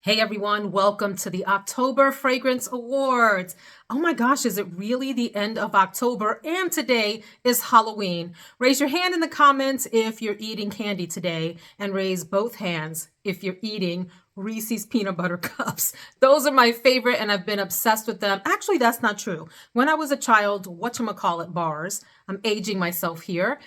Hey everyone, welcome to the October Fragrance Awards. Oh my gosh, is it really the end of October? And today is Halloween. Raise your hand in the comments if you're eating candy today, and raise both hands if you're eating Reese's peanut butter cups. Those are my favorite and I've been obsessed with them. Actually, that's not true. When I was a child, whatchamacallit bars, I'm aging myself here.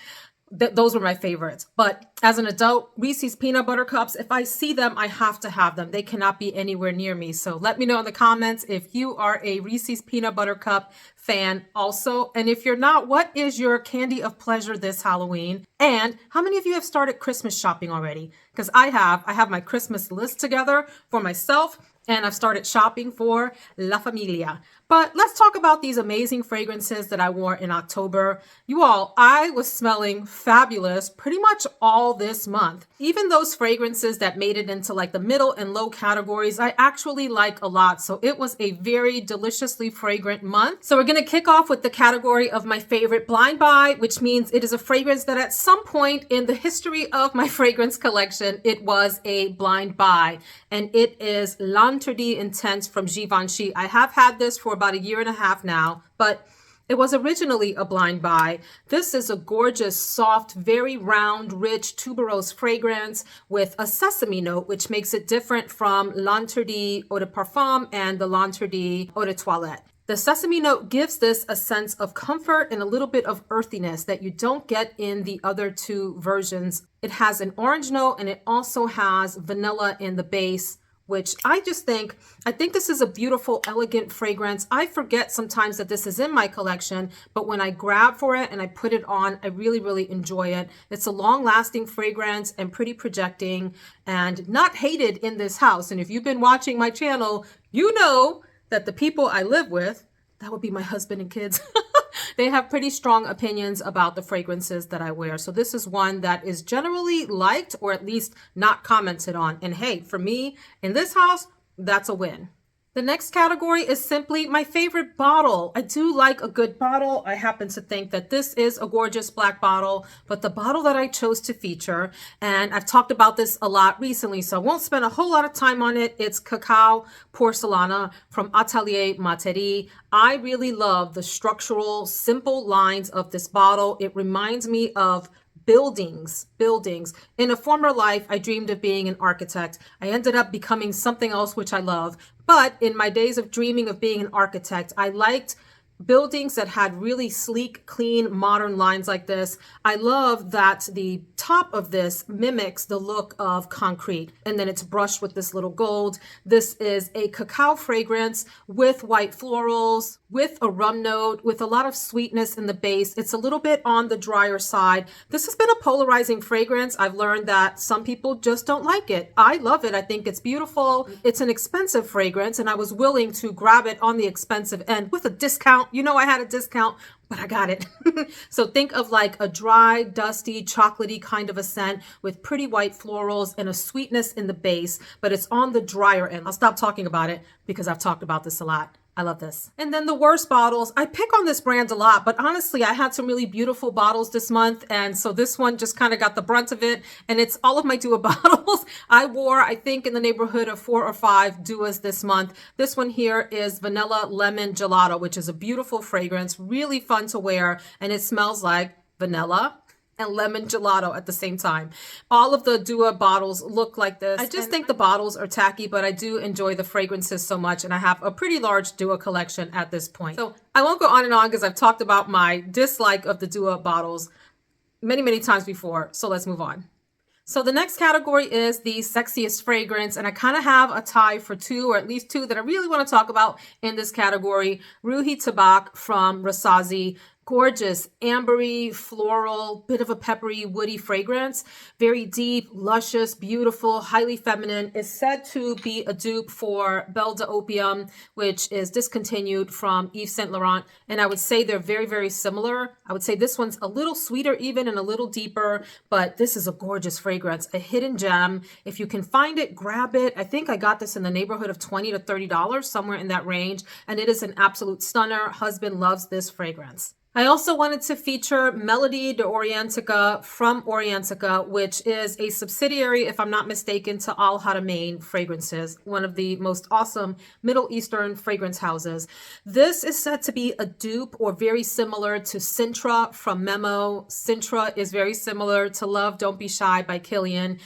Those were my favorites. But as an adult, Reese's peanut butter cups, if I see them, I have to have them. They cannot be anywhere near me. So let me know in the comments if you are a Reese's peanut butter cup fan also. And if you're not, what is your candy of pleasure this Halloween? And how many of you have started Christmas shopping already? Because I have my Christmas list together for myself, and I've started shopping for La Familia. But let's talk about these amazing fragrances that I wore in October. You all, I was smelling fabulous pretty much all this month. Even those fragrances that made it into like the middle and low categories, I actually like a lot. So it was a very deliciously fragrant month. So we're gonna kick off with the category of my favorite blind buy, which means it is a fragrance that at some point in the history of my fragrance collection, it was a blind buy. And it is L'Interdit Intense from Givenchy. I have had this for about a year and a half now, but it was originally a blind buy. This is a gorgeous, soft, very round, rich tuberose fragrance with a sesame note, which makes it different from L'Interdit Eau de Parfum and the L'Interdit Eau de Toilette. The sesame note gives this a sense of comfort and a little bit of earthiness that you don't get in the other two versions. It has an orange note and it also has vanilla in the base, which I think this is a beautiful, elegant fragrance. I forget sometimes that this is in my collection, but when I grab for it and I put it on, I really, really enjoy it. It's a long-lasting fragrance and pretty projecting and not hated in this house. And if you've been watching my channel, you know that the people I live with, that would be my husband and kids, they have pretty strong opinions about the fragrances that I wear. So this is one that is generally liked or at least not commented on. And hey, for me in this house, that's a win. The next category is simply my favorite bottle. I do like a good bottle. I happen to think that this is a gorgeous black bottle, but the bottle that I chose to feature, and I've talked about this a lot recently, so I won't spend a whole lot of time on it. It's Cacao Porcelana from Atelier Materi. I really love the structural, simple lines of this bottle. It reminds me of buildings. In a former life, I dreamed of being an architect. I ended up becoming something else, which I love. But in my days of dreaming of being an architect, I liked buildings that had really sleek, clean, modern lines like this. I love that the top of this mimics the look of concrete, and then it's brushed with this little gold. This is a cacao fragrance with white florals, with a rum note, with a lot of sweetness in the base. It's a little bit on the drier side. This has been a polarizing fragrance. I've learned that some people just don't like it. I love it. I think it's beautiful. It's an expensive fragrance, and I was willing to grab it on the expensive end with a discount. You know, I had a discount, but I got it. So think of like a dry, dusty, chocolatey kind of a scent with pretty white florals and a sweetness in the base, but it's on the drier end. I'll stop talking about it because I've talked about this a lot. I love this. And then the worst bottles. I pick on this brand a lot, but honestly, I had some really beautiful bottles this month. And so this one just kind of got the brunt of it. And it's all of my Dua bottles. I wore, I think, in the neighborhood of 4 or 5 Duas this month. This one here is Vanilla Lemon Gelato, which is a beautiful fragrance, really fun to wear. And it smells like vanilla and lemon gelato at the same time. All of the Dua bottles look like this. I just think the bottles are tacky, but I do enjoy the fragrances so much, and I have a pretty large Dua collection at this point. So I won't go on and on because I've talked about my dislike of the Dua bottles many, many times before. So let's move on. So the next category is the sexiest fragrance, and I kind of have a tie for two, or at least two, that I really want to talk about in this category. Roohy Tehbak from Rasasi. Gorgeous, ambery, floral, bit of a peppery, woody fragrance. Very deep, luscious, beautiful, highly feminine. Is said to be a dupe for Belle de Opium, which is discontinued from Yves Saint Laurent. And I would say they're very, very similar. I would say this one's a little sweeter even and a little deeper, but this is a gorgeous fragrance, a hidden gem. If you can find it, grab it. I think I got this in the neighborhood of $20 to $30, somewhere in that range. And it is an absolute stunner. Husband loves this fragrance. I also wanted to feature Melodie de Orientica from Orientica, which is a subsidiary, if I'm not mistaken, to Al Haramain Fragrances, one of the most awesome Middle Eastern fragrance houses. This is said to be a dupe or very similar to Sintra from Memo. Sintra is very similar to Love Don't Be Shy by Kilian.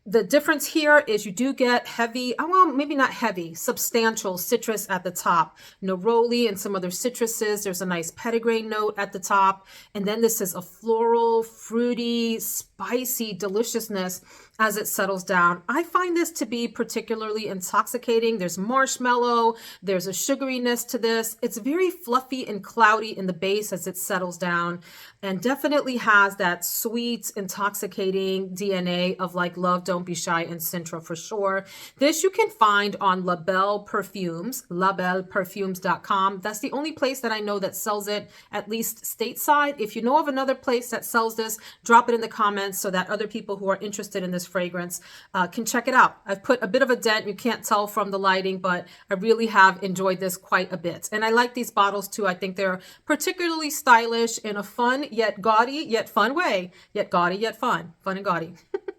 The difference here is you do get heavy, well, maybe not heavy, substantial citrus at the top. Neroli and some other citruses. There's a nice petitgrain note at the top. And then this is a floral, fruity, spicy deliciousness as it settles down. I find this to be particularly intoxicating. There's marshmallow. There's a sugariness to this. It's very fluffy and cloudy in the base as it settles down, and definitely has that sweet, intoxicating DNA of like Love Don't Be Shy and Sintra for sure. This you can find on Label Perfumes, labelperfumes.com. That's the only place that I know that sells it, at least stateside. If you know of another place that sells this, drop it in the comments so that other people who are interested in this fragrance can check it out. I've put a bit of a dent. You can't tell from the lighting, but I really have enjoyed this quite a bit. And I like these bottles too. I think they're particularly stylish in a fun yet gaudy yet fun way. Yet gaudy yet fun. Fun and gaudy.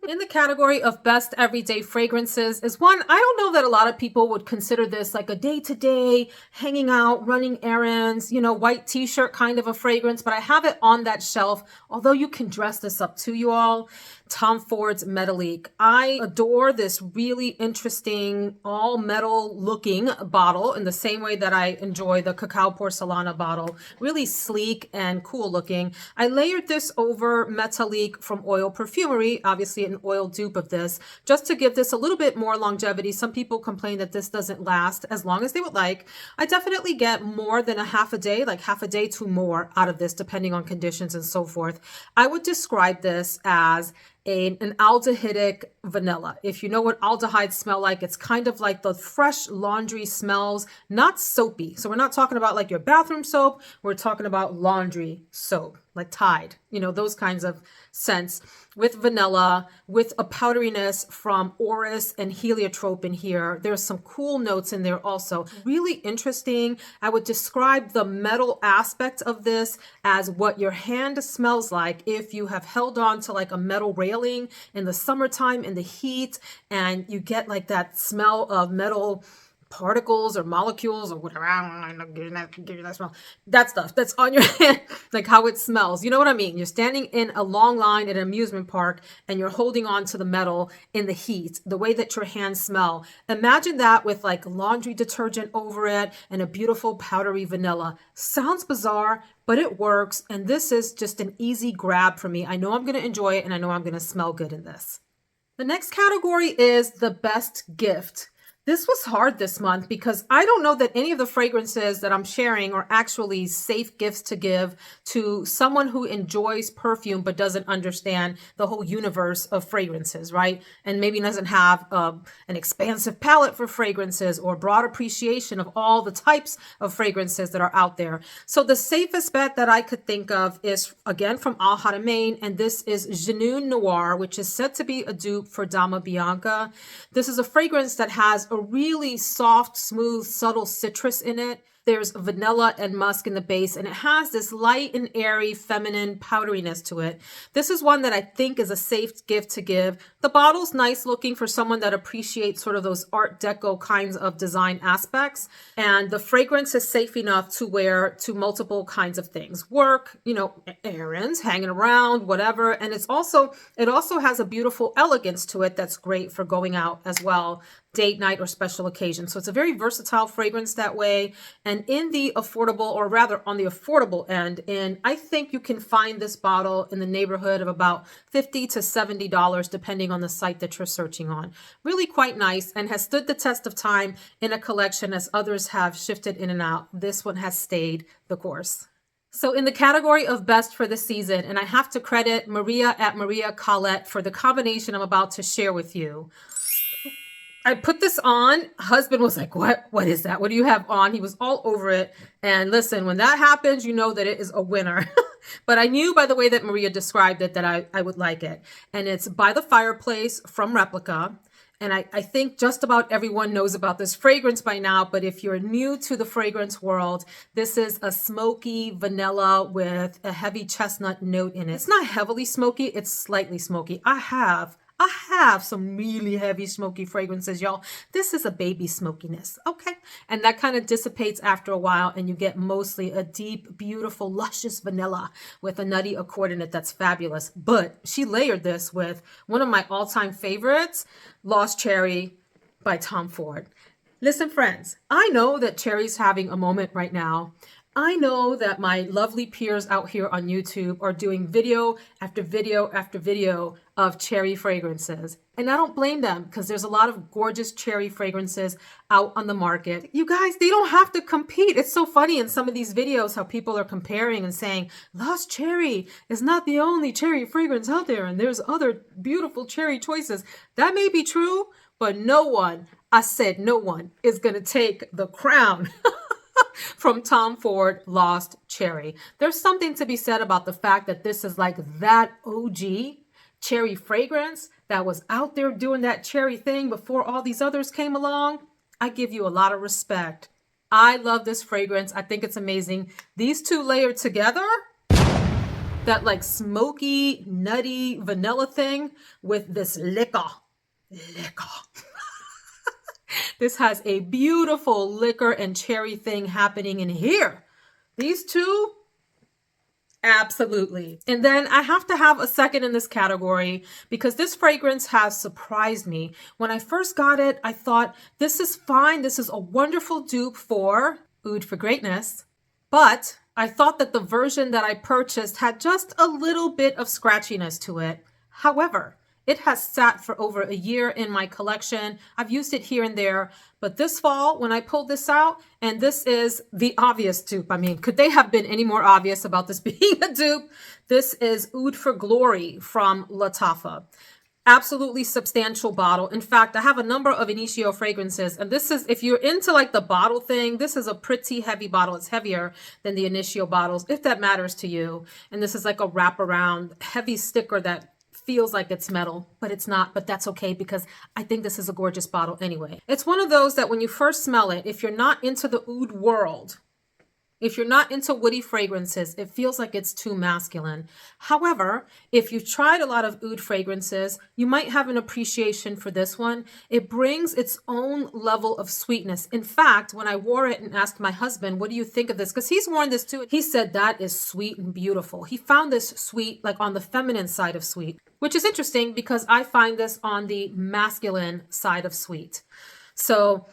In the category of best everyday fragrances is one, I don't know that a lot of people would consider this like a day-to-day, hanging out, running errands, white t-shirt kind of a fragrance, but I have it on that shelf, although you can dress this up too, you all. Tom Ford's Metalique. I adore this really interesting all metal looking bottle in the same way that I enjoy the Cacao Porcelana bottle. Really sleek and cool looking. I layered this over Metalique from Oil Perfumery, obviously an oil dupe of this, just to give this a little bit more longevity. Some people complain that this doesn't last as long as they would like. I definitely get more than a half a day, like half a day to more out of this, depending on conditions and so forth. I would describe this as an aldehydic vanilla. If you know what aldehydes smell like, it's kind of like the fresh laundry smells, not soapy. So we're not talking about like your bathroom soap. We're talking about laundry soap, like Tide, those kinds of scents with vanilla, with a powderiness from orris and heliotrope in here. There's some cool notes in there also. Really interesting. I would describe the metal aspect of this as what your hand smells like if you have held on to like a metal railing in the summertime in the heat, and you get like that smell of metal particles or molecules or whatever. I'm not giving that smell. That stuff that's on your hand, like how it smells. You know what I mean? You're standing in a long line at an amusement park and you're holding on to the metal in the heat, the way that your hands smell. Imagine that with like laundry detergent over it and a beautiful powdery vanilla. Sounds bizarre, but it works. And this is just an easy grab for me. I know I'm going to enjoy it and I know I'm going to smell good in this. The next category is the best gift. This was hard this month because I don't know that any of the fragrances that I'm sharing are actually safe gifts to give to someone who enjoys perfume but doesn't understand the whole universe of fragrances, right? And maybe doesn't have an expansive palette for fragrances or broad appreciation of all the types of fragrances that are out there. So the safest bet that I could think of is, again, from Al Haramain, and this is Genoux Noir, which is said to be a dupe for Dama Bianca. This is a fragrance that has a really soft, smooth, subtle citrus in it. There's vanilla and musk in the base, and it has this light and airy, feminine powderiness to it. This is one that I think is a safe gift to give. The bottle's nice looking for someone that appreciates sort of those Art Deco kinds of design aspects. And the fragrance is safe enough to wear to multiple kinds of things. Work, errands, hanging around, whatever. And it also has a beautiful elegance to it that's great for going out as well, date night or special occasion. So it's a very versatile fragrance that way. And in the affordable, or rather on the affordable end, and I think you can find this bottle in the neighborhood of about $50 to $70, depending on the site that you're searching on. Really quite nice and has stood the test of time in a collection as others have shifted in and out. This one has stayed the course. So in the category of best for the season, and I have to credit Maria at Maria Colette for the combination I'm about to share with you. I put this on. Husband was like, what is that? What do you have on? He was all over it. And listen, when that happens, you know that it is a winner. But I knew by the way that Maria described it that I would like it. And it's By the Fireplace from Replica. And I think just about everyone knows about this fragrance by now, but if you're new to the fragrance world, this is a smoky vanilla with a heavy chestnut note in it. It's not heavily smoky, it's slightly smoky. I have some really heavy smoky fragrances, y'all. This is a baby smokiness, okay? And that kind of dissipates after a while, and you get mostly a deep, beautiful, luscious vanilla with a nutty accord in it that's fabulous. But she layered this with one of my all-time favorites, Lost Cherry by Tom Ford. Listen, friends, I know that Cherry's having a moment right now. I know that my lovely peers out here on YouTube are doing video after video after video of cherry fragrances. And I don't blame them because there's a lot of gorgeous cherry fragrances out on the market. You guys, they don't have to compete. It's so funny in some of these videos how people are comparing and saying, Lost Cherry is not the only cherry fragrance out there and there's other beautiful cherry choices. That may be true, but no one, I said no one, is going to take the crown from Tom Ford Lost Cherry. There's something to be said about the fact that this is like that OG cherry fragrance that was out there doing that cherry thing before all these others came along. I give you a lot of respect. I love this fragrance. I think it's amazing. These two layered together, that like smoky, nutty vanilla thing with this liquor. This has a beautiful liquor and cherry thing happening in here. These two, absolutely. And then I have to have a second in this category because this fragrance has surprised me. When I first got it, I thought, this is fine. This is a wonderful dupe for Oud for Greatness. But I thought that the version that I purchased had just a little bit of scratchiness to it. However, it has sat for over a year in my collection. I've used it here and there, but this fall when I pulled this out, and this is the obvious dupe. I mean, could they have been any more obvious about this being a dupe? This is Oud for Glory from Lattafa. Absolutely substantial bottle. In fact, I have a number of Initio fragrances, and this is, if you're into like the bottle thing, this is a pretty heavy bottle. It's heavier than the Initio bottles, if that matters to you. And this is like a wraparound heavy sticker that feels like it's metal, but it's not, but that's okay because I think this is a gorgeous bottle anyway. It's one of those that when you first smell it, if you're not into the oud world, if you're not into woody fragrances, it feels like it's too masculine. However, if you've tried a lot of oud fragrances, you might have an appreciation for this one. It brings its own level of sweetness. In fact, when I wore it and asked my husband, what do you think of this? Because he's worn this too. He said that is sweet and beautiful. He found this sweet, like on the feminine side of sweet, which is interesting because I find this on the masculine side of sweet. So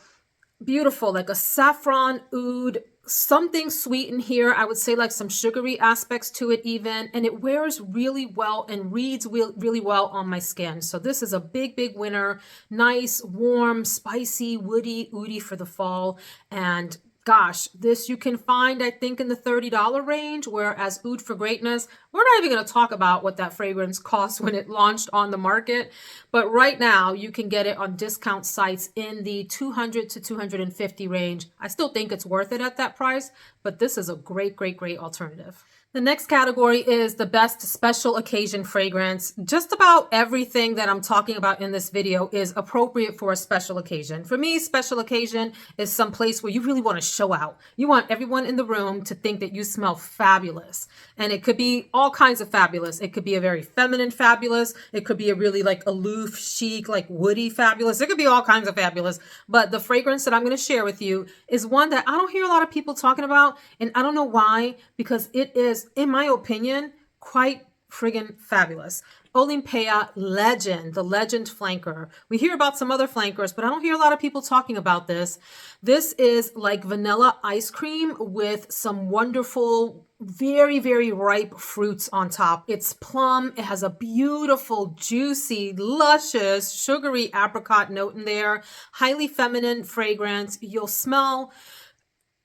beautiful, like a saffron oud, something sweet in here. I would say like some sugary aspects to it even, and it wears really well and reads really well on my skin. So this is a big, big winner. Nice, warm, spicy, woody, oudy for the fall. And gosh, this you can find, I think, in the $30 range, whereas Oud for Greatness, we're not even going to talk about what that fragrance cost when it launched on the market. But right now, you can get it on discount sites in the $200 to $250 range. I still think it's worth it at that price, but this is a great, great, great alternative. The next category is the best special occasion fragrance. Just about everything that I'm talking about in this video is appropriate for a special occasion. For me, special occasion is some place where you really want to show out. You want everyone in the room to think that you smell fabulous. And it could be all kinds of fabulous. It could be a very feminine fabulous. It could be a really like aloof, chic, like woody fabulous. It could be all kinds of fabulous. But the fragrance that I'm going to share with you is one that I don't hear a lot of people talking about. And I don't know why, because it is, in my opinion, quite friggin' fabulous. Olympea Legend, the Legend flanker. We hear about some other flankers, but I don't hear a lot of people talking about this. This is like vanilla ice cream with some wonderful, very, very ripe fruits on top. It's plum. It has a beautiful, juicy, luscious, sugary apricot note in there. Highly feminine fragrance. You'll smell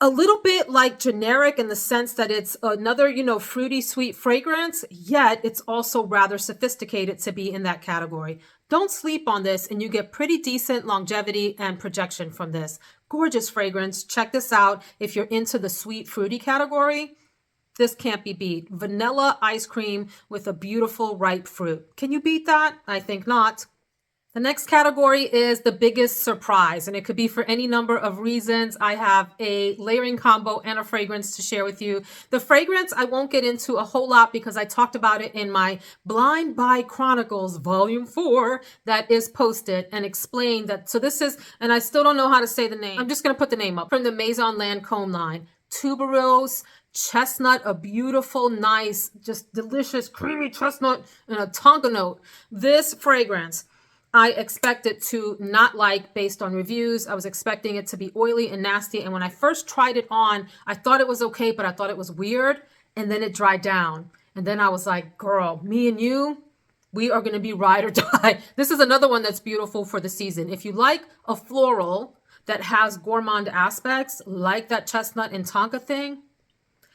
a little bit like generic in the sense that it's another, fruity, sweet fragrance, yet it's also rather sophisticated to be in that category. Don't sleep on this, and you get pretty decent longevity and projection from this. Gorgeous fragrance. Check this out. If you're into the sweet, fruity category, this can't be beat. Vanilla ice cream with a beautiful, ripe fruit. Can you beat that? I think not. The next category is the biggest surprise, and it could be for any number of reasons. I have a layering combo and a fragrance to share with you. The fragrance I won't get into a whole lot because I talked about it in my Blind Buy Chronicles Volume 4 that is posted and explained that. So this is, and I still don't know how to say the name. I'm just going to put the name up from the Maison Lancome line. Tubereuses, chestnut, a beautiful, nice, just delicious, creamy chestnut and a Tonka note. This fragrance, I expected to not like based on reviews. I was expecting it to be oily and nasty. And when I first tried it on, I thought it was okay, but I thought it was weird. And then it dried down. And then I was like, girl, me and you, we are going to be ride or die. This is another one that's beautiful for the season. If you like a floral that has gourmand aspects, like that chestnut and Tonka thing,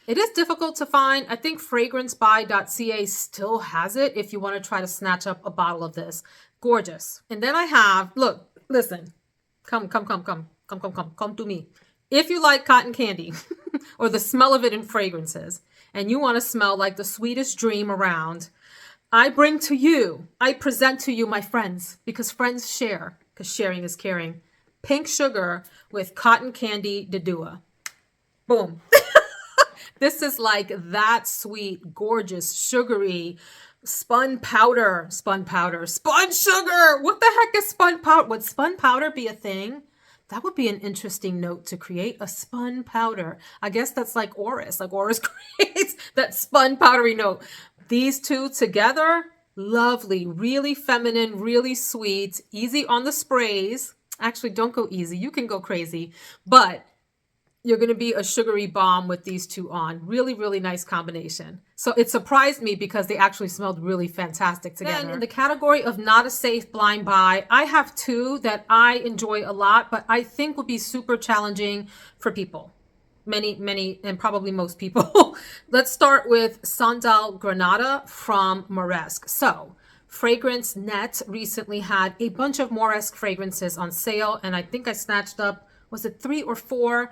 it is difficult to find. I think fragrancebuy.ca still has it if you want to try to snatch up a bottle of this. Gorgeous. And then I have, look, listen, come to me. If you like cotton candy or the smell of it in fragrances and you want to smell like the sweetest dream around, I present to you, my friends, because friends share, because sharing is caring. Pink Sugar with Cotton Candy Dedua. Boom. This is like that sweet, gorgeous, sugary, spun sugar. What the heck is spun powder? Would spun powder be a thing? That would be an interesting note to create, a spun powder. I guess that's like Oris creates that spun powdery note. These two together, lovely, really feminine, really sweet, easy on the sprays. Actually, don't go easy. You can go crazy, but you're going to be a sugary bomb with these two on. Really, really nice combination. So it surprised me because they actually smelled really fantastic together. Then in the category of not a safe blind buy, I have two that I enjoy a lot, but I think would be super challenging for people. Many, and probably most people. Let's start with Sandal Granada from Moresque. So Fragrance Net recently had a bunch of Moresque fragrances on sale, and I think I snatched up, was it 3 or 4?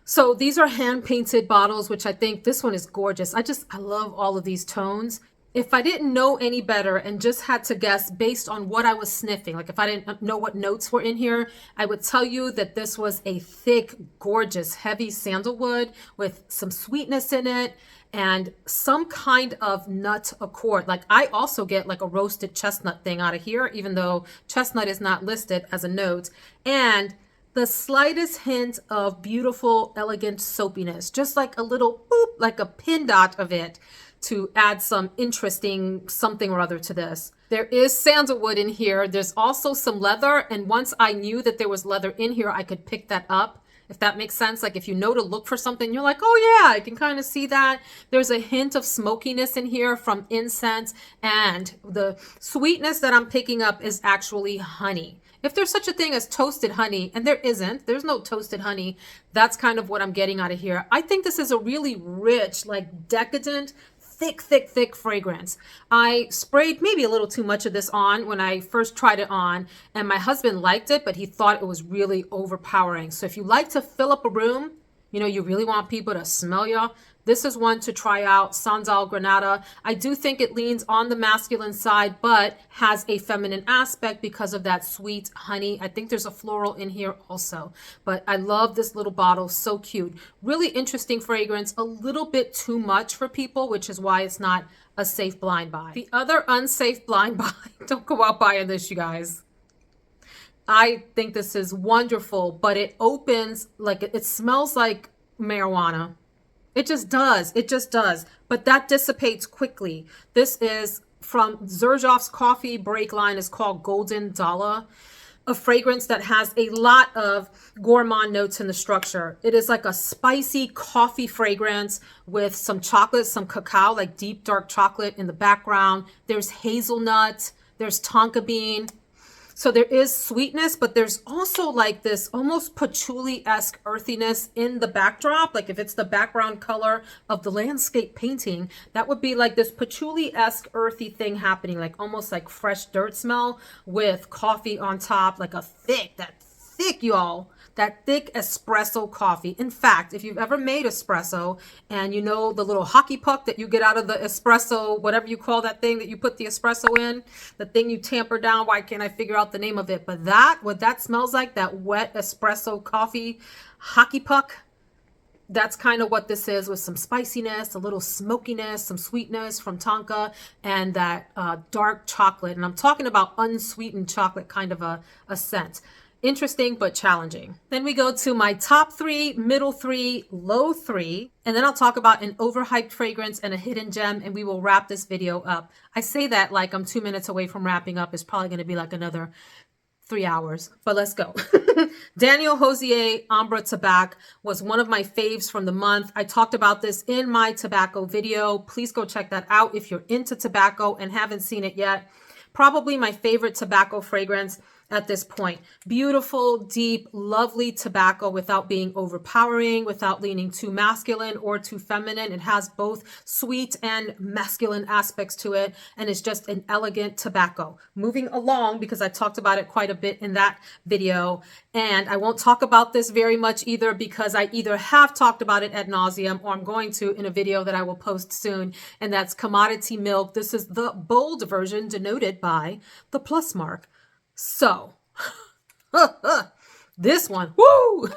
So these are hand painted bottles, which I think this one is gorgeous. I love all of these tones. If I didn't know any better and just had to guess based on what I was sniffing, like if I didn't know what notes were in here, I would tell you that this was a thick, gorgeous, heavy sandalwood with some sweetness in it and some kind of nut accord. Like I also get like a roasted chestnut thing out of here, even though chestnut is not listed as a note. And the slightest hint of beautiful, elegant soapiness, just like a little boop, like a pin dot of it to add some interesting something or other to this. There is sandalwood in here. There's also some leather. And once I knew that there was leather in here, I could pick that up, if that makes sense. Like if you know to look for something, you're like, oh yeah, I can kind of see that. There's a hint of smokiness in here from incense. And the sweetness that I'm picking up is actually honey. If there's such a thing as toasted honey, and there isn't, there's no toasted honey, that's kind of what I'm getting out of here. I think this is a really rich, like decadent, thick fragrance. I sprayed maybe a little too much of this on when I first tried it on, and my husband liked it, but he thought it was really overpowering. So if you like to fill up a room, you know, you really want people to smell you, this is one to try out, Sandal Granada. I do think it leans on the masculine side, but has a feminine aspect because of that sweet honey. I think there's a floral in here also, but I love this little bottle, so cute. Really interesting fragrance, a little bit too much for people, which is why it's not a safe blind buy. The other unsafe blind buy, don't go out buying this, you guys. I think this is wonderful, but it opens like it smells like marijuana. It just does. But that dissipates quickly. This is from Xerjoff's coffee break line, is called Golden Dollar, a fragrance that has a lot of gourmand notes in the structure. It is like a spicy coffee fragrance with some chocolate, some cacao, like deep dark chocolate in the background. There's hazelnut, there's tonka bean. So there is sweetness, but there's also like this almost patchouli-esque earthiness in the backdrop. Like if it's the background color of the landscape painting, that would be like this patchouli-esque earthy thing happening, like almost like fresh dirt smell with coffee on top, like that thick, y'all. that thick espresso coffee. In fact, if you've ever made espresso and you know the little hockey puck that you get out of the espresso, whatever you call that thing that you put the espresso in, the thing you tamper down, why can't I figure out the name of it? But what that smells like, that wet espresso coffee hockey puck, that's kind of what this is, with some spiciness, a little smokiness, some sweetness from Tonka, and that dark chocolate. And I'm talking about unsweetened chocolate, kind of a scent. Interesting, but challenging. Then we go to my top 3, middle 3, low 3. And then I'll talk about an overhyped fragrance and a hidden gem, and we will wrap this video up. I say that like I'm 2 minutes away from wrapping up. It's probably going to be like another 3 hours, but let's go. Daniel Hosier Ambre Tehbak was one of my faves from the month. I talked about this in my tobacco video. Please go check that out if you're into tobacco and haven't seen it yet. Probably my favorite tobacco fragrance at this point. Beautiful, deep, lovely tobacco without being overpowering, without leaning too masculine or too feminine. It has both sweet and masculine aspects to it, and it's just an elegant tobacco. Moving along, because I talked about it quite a bit in that video, and I won't talk about this very much either, because I either have talked about it ad nauseum or I'm going to in a video that I will post soon, and that's Commodity Milk. This is the bold version denoted by the plus mark. So, this one, woo!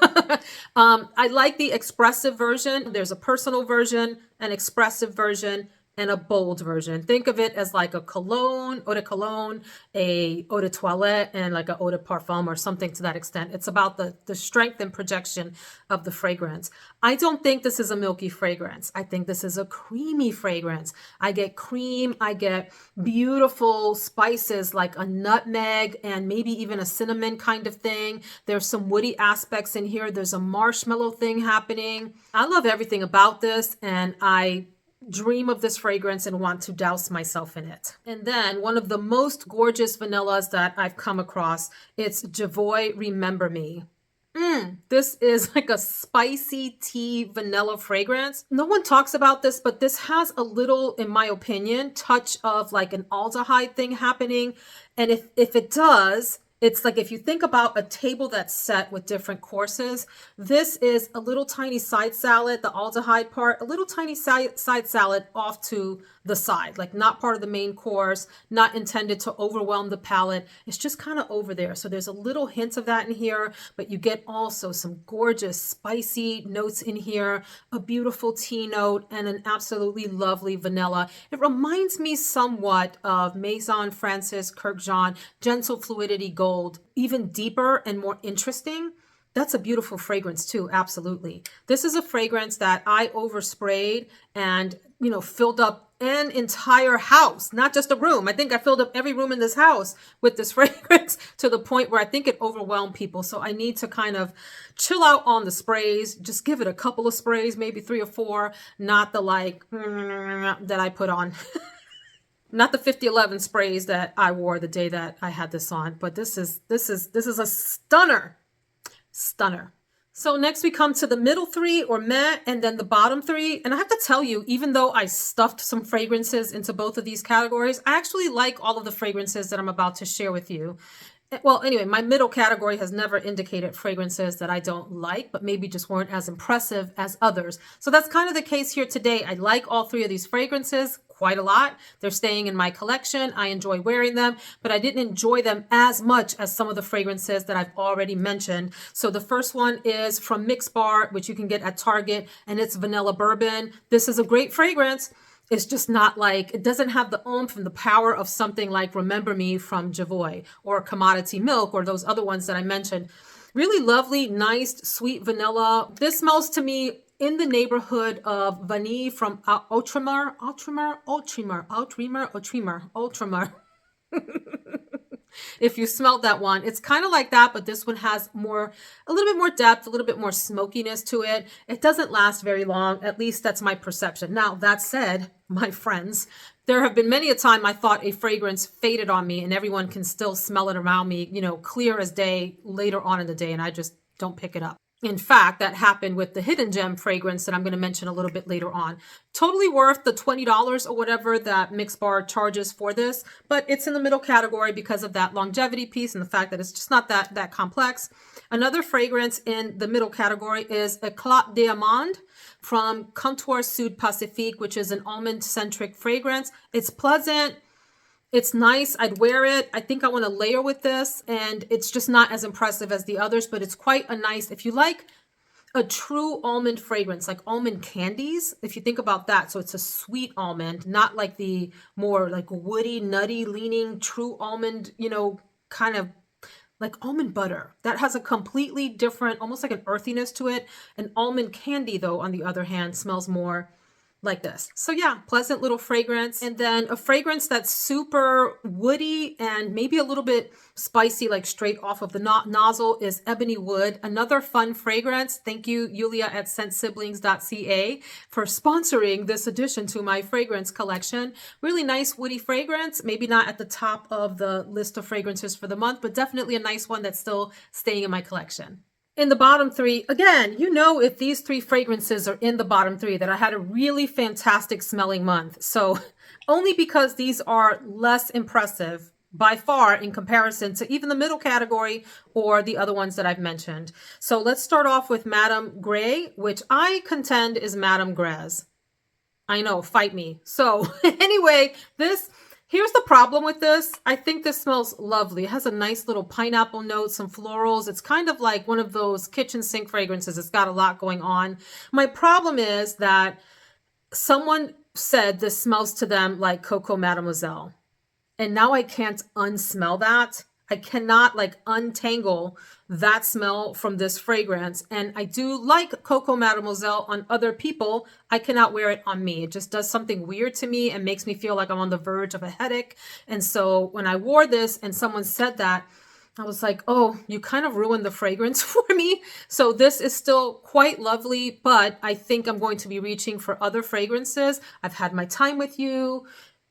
I like the expressive version. There's a personal version, an expressive version, and a bold version. Think of it as like a cologne, eau de cologne, a eau de toilette, and like a eau de parfum or something to that extent. It's about the strength and projection of the fragrance. I don't think this is a milky fragrance. I think this is a creamy fragrance. I get cream, I get beautiful spices like a nutmeg and maybe even a cinnamon kind of thing. There's some woody aspects in here. There's a marshmallow thing happening. I love everything about this, and I dream of this fragrance and want to douse myself in it. And then one of the most gorgeous vanillas that I've come across, it's Javoy Remember Me. This is like a spicy tea vanilla fragrance. No one talks about this, but this has a little, in my opinion, touch of like an aldehyde thing happening. And if it does, it's like if you think about a table that's set with different courses, this is a little tiny side salad, the aldehyde part, a little tiny side salad off to the side, like not part of the main course, not intended to overwhelm the palate. It's just kind of over there. So there's a little hint of that in here, but you get also some gorgeous spicy notes in here, a beautiful tea note, and an absolutely lovely vanilla. It reminds me somewhat of Maison Francis Kurkdjian Gentle Fluidity Gold, even deeper and more interesting. That's a beautiful fragrance too, absolutely. This is a fragrance that I oversprayed and, filled up an entire house, not just a room. I think I filled up every room in this house with this fragrance to the point where I think it overwhelmed people. So I need to kind of chill out on the sprays, just give it a couple of sprays, maybe 3 or 4, not the like that I put on. Not the 5011 sprays that I wore the day that I had this on, but this is a stunner. So next we come to the middle 3 or meh, and then the bottom 3. And I have to tell you, even though I stuffed some fragrances into both of these categories, I actually like all of the fragrances that I'm about to share with you. Well, anyway, my middle category has never indicated fragrances that I don't like, but maybe just weren't as impressive as others. So that's kind of the case here today. I like all 3 of these fragrances quite a lot. They're staying in my collection. I enjoy wearing them, but I didn't enjoy them as much as some of the fragrances that I've already mentioned. So the first one is from Mix Bar, which you can get at Target, and it's Vanilla Bourbon. This is a great fragrance. It's just not like, it doesn't have the oomph and the power of something like Remember Me from Javoy or Commodity Milk or those other ones that I mentioned. Really lovely, nice, sweet vanilla. This smells to me in the neighborhood of Vanille from Ultramar. If you smelled that one, it's kind of like that, but this one has a little bit more depth, a little bit more smokiness to it. It doesn't last very long. At least that's my perception. Now, that said, my friends, there have been many a time I thought a fragrance faded on me and everyone can still smell it around me, clear as day later on in the day, and I just don't pick it up. In fact, that happened with the Hidden Gem fragrance that I'm going to mention a little bit later on. Totally worth the $20 or whatever that Mix Bar charges for this, but it's in the middle category because of that longevity piece and the fact that it's just not that complex. Another fragrance in the middle category is Eclat d'Amande from Comptoir Sud Pacifique, which is an almond-centric fragrance. It's pleasant. It's nice. I'd wear it. I think I want to layer with this, and it's just not as impressive as the others, but it's quite a nice, if you like a true almond fragrance, like almond candies, if you think about that. So it's a sweet almond, not like the more like woody, nutty leaning true almond, you know, kind of like almond butter. That has a completely different, almost like an earthiness to it. An almond candy, though, on the other hand, smells more like this. So yeah, pleasant little fragrance. And then a fragrance that's super woody and maybe a little bit spicy, like straight off of the nozzle, is Ebony Wood. Another fun fragrance. Thank you, Yulia at scentsiblings.ca, for sponsoring this addition to my fragrance collection. Really nice woody fragrance. Maybe not at the top of the list of fragrances for the month, but definitely a nice one that's still staying in my collection. In the bottom three, again, you know, if these three fragrances are in the bottom three, that I had a really fantastic smelling month. So only because these are less impressive by far in comparison to even the middle category or the other ones that I've mentioned. So let's start off with Madame Grey, which I contend is Madame Grez. I know, fight me. So anyway, here's the problem with this. I think this smells lovely. It has a nice little pineapple note, some florals. It's kind of like one of those kitchen sink fragrances. It's got a lot going on. My problem is that someone said this smells to them like Coco Mademoiselle. And now I can't unsmell that. I cannot like untangle that smell from this fragrance. And I do like Coco Mademoiselle on other people. I cannot wear it on me. It just does something weird to me and makes me feel like I'm on the verge of a headache. And so when I wore this and someone said that, I was like, oh, you kind of ruined the fragrance for me. So this is still quite lovely, but I think I'm going to be reaching for other fragrances. I've had my time with you.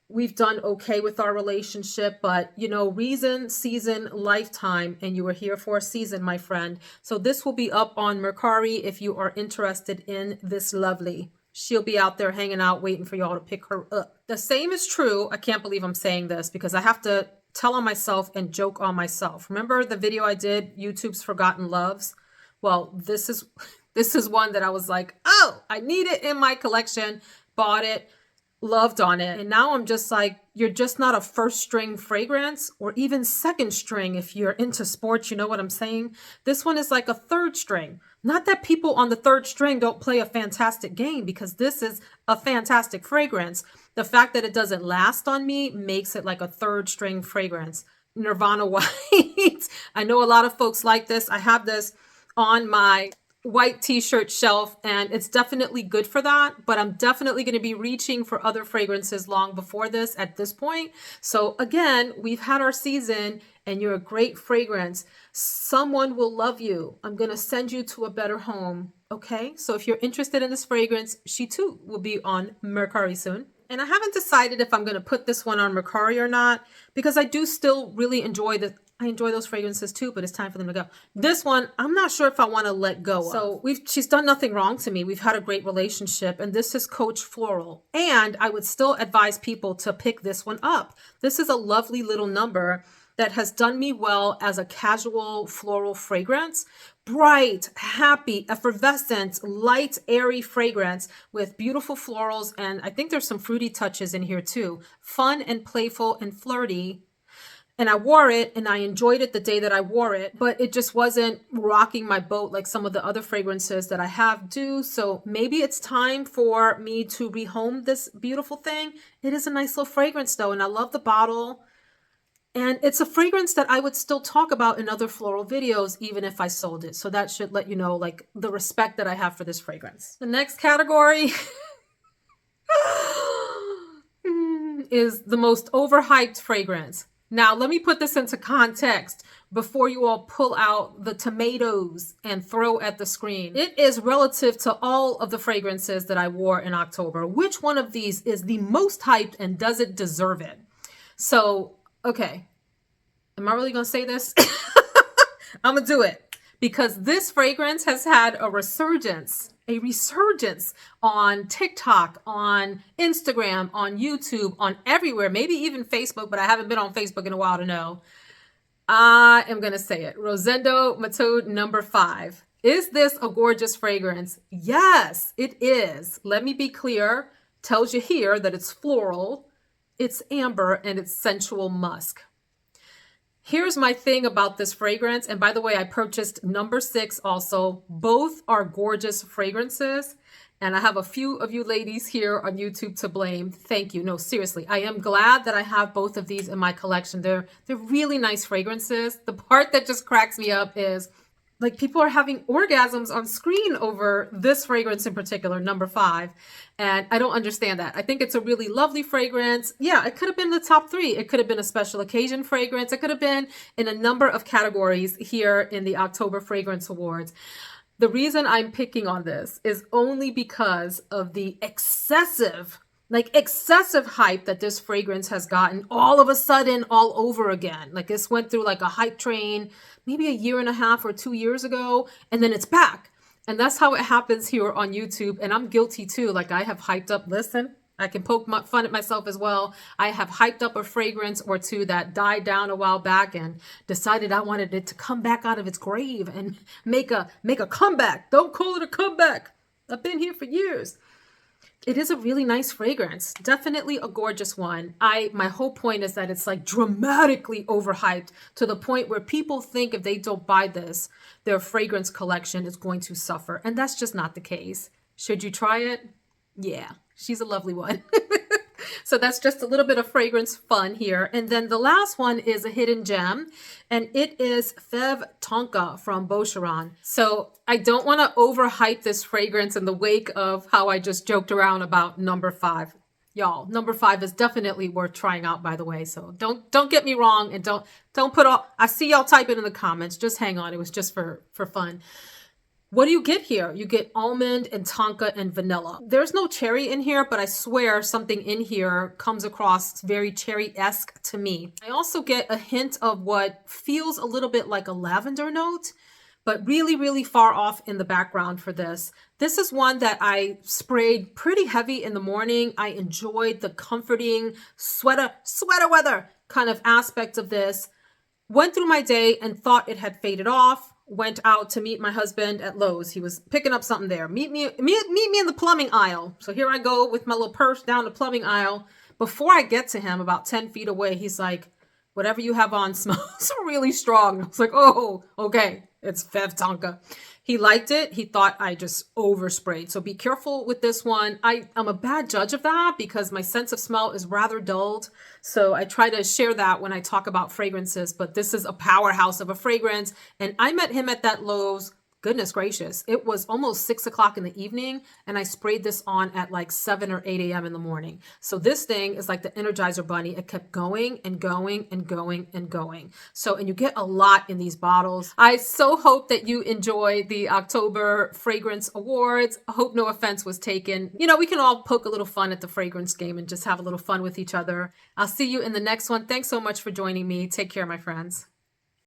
We've done okay with our relationship, but you know, reason, season, lifetime, and you were here for a season, my friend. So this will be up on Mercari if you are interested in this lovely. She'll be out there hanging out, waiting for y'all to pick her up. The same is true. I can't believe I'm saying this because I have to tell on myself and joke on myself. Remember the video I did, YouTube's Forgotten Loves? Well, this is one that I was like, oh, I need it in my collection, bought it, loved on it. And now I'm just like, you're just not a first string fragrance or even second string if you're into sports, you know what I'm saying? This one is like a third string. Not that people on the third string don't play a fantastic game, because this is a fantastic fragrance. The fact that it doesn't last on me makes it like a third string fragrance. Nirvana White. I know a lot of folks like this. I have this on my white t-shirt shelf and it's definitely good for that, but I'm definitely going to be reaching for other fragrances long before this at this point. So again, we've had our season and you're a great fragrance. Someone will love you. I'm going to send you to a better home. Okay. So if you're interested in this fragrance, she too will be on Mercari soon. And I haven't decided if I'm going to put this one on Mercari or not, because I do still really enjoy I enjoy those fragrances too, but it's time for them to go. This one, I'm not sure if I want to let go of. So she's done nothing wrong to me. We've had a great relationship, and this is Coach Floral. And I would still advise people to pick this one up. This is a lovely little number that has done me well as a casual floral fragrance. Bright, happy, effervescent, light, airy fragrance with beautiful florals. And I think there's some fruity touches in here too. Fun and playful and flirty. And I wore it and I enjoyed it the day that I wore it, but it just wasn't rocking my boat like some of the other fragrances that I have do. So maybe it's time for me to rehome this beautiful thing. It is a nice little fragrance though, and I love the bottle. And it's a fragrance that I would still talk about in other floral videos, even if I sold it. So that should let you know like the respect that I have for this fragrance. The next category is the most overhyped fragrance. Now, let me put this into context before you all pull out the tomatoes and throw at the screen. It is relative to all of the fragrances that I wore in October. Which one of these is the most hyped and does it deserve it? So, okay. Am I really going to say this? I'm going to do it because this fragrance has had a resurgence on TikTok, on Instagram, on YouTube, on everywhere, maybe even Facebook, but I haven't been on Facebook in a while to know. I am going to say it. Rosendo Mateu number 5. Is this a gorgeous fragrance? Yes, it is. Let me be clear. Tells you here that it's floral, it's amber, and it's sensual musk. Here's my thing about this fragrance. And by the way, I purchased number 6 also. Both are gorgeous fragrances. And I have a few of you ladies here on YouTube to blame. Thank you. No, seriously. I am glad that I have both of these in my collection. They're really nice fragrances. The part that just cracks me up is like people are having orgasms on screen over this fragrance in particular, number 5. And I don't understand that. I think it's a really lovely fragrance. Yeah, it could have been the top 3. It could have been a special occasion fragrance. It could have been in a number of categories here in the October Fragrance Awards. The reason I'm picking on this is only because of the excessive hype that this fragrance has gotten all of a sudden all over again. Like this went through like a hype train maybe a year and a half or 2 years ago, and then it's back. And that's how it happens here on YouTube. And I'm guilty too. Like I have hyped up, listen, I can poke fun at myself as well. I have hyped up a fragrance or two that died down a while back and decided I wanted it to come back out of its grave and make a comeback. Don't call it a comeback. I've been here for years. It is a really nice fragrance. Definitely a gorgeous one. My whole point is that it's like dramatically overhyped to the point where people think if they don't buy this, their fragrance collection is going to suffer. And that's just not the case. Should you try it? Yeah, she's a lovely one. So that's just a little bit of fragrance fun here. And then the last one is a hidden gem, and it is Feve Tonka from Boucheron. So I don't want to overhype this fragrance in the wake of how I just joked around about number 5. Y'all, number 5 is definitely worth trying out, by the way. So don't get me wrong, and don't put all, I see y'all type it in the comments. Just hang on. It was just for fun. What do you get here? You get almond and tonka and vanilla. There's no cherry in here, but I swear something in here comes across very cherry-esque to me. I also get a hint of what feels a little bit like a lavender note, but really, really far off in the background for this. This is one that I sprayed pretty heavy in the morning. I enjoyed the comforting sweater weather kind of aspect of this. Went through my day and thought it had faded off. Went out to meet my husband at Lowe's. He was picking up something there. Meet me in the plumbing aisle. So here I go with my little purse down the plumbing aisle. Before I get to him, about 10 feet away, he's like, whatever you have on smells really strong. I was like, oh, okay. It's Feve Tonka. He liked it. He thought I just oversprayed. So be careful with this one. I'm a bad judge of that because my sense of smell is rather dulled. So I try to share that when I talk about fragrances, but this is a powerhouse of a fragrance. And I met him at that Lowe's. Goodness gracious. It was almost 6 o'clock in the evening and I sprayed this on at like 7 or 8 a.m. in the morning. So this thing is like the Energizer Bunny. It kept going and going and going and going. So, and you get a lot in these bottles. I so hope that you enjoy the October Fragrance Awards. I hope no offense was taken. You know, we can all poke a little fun at the fragrance game and just have a little fun with each other. I'll see you in the next one. Thanks so much for joining me. Take care, my friends.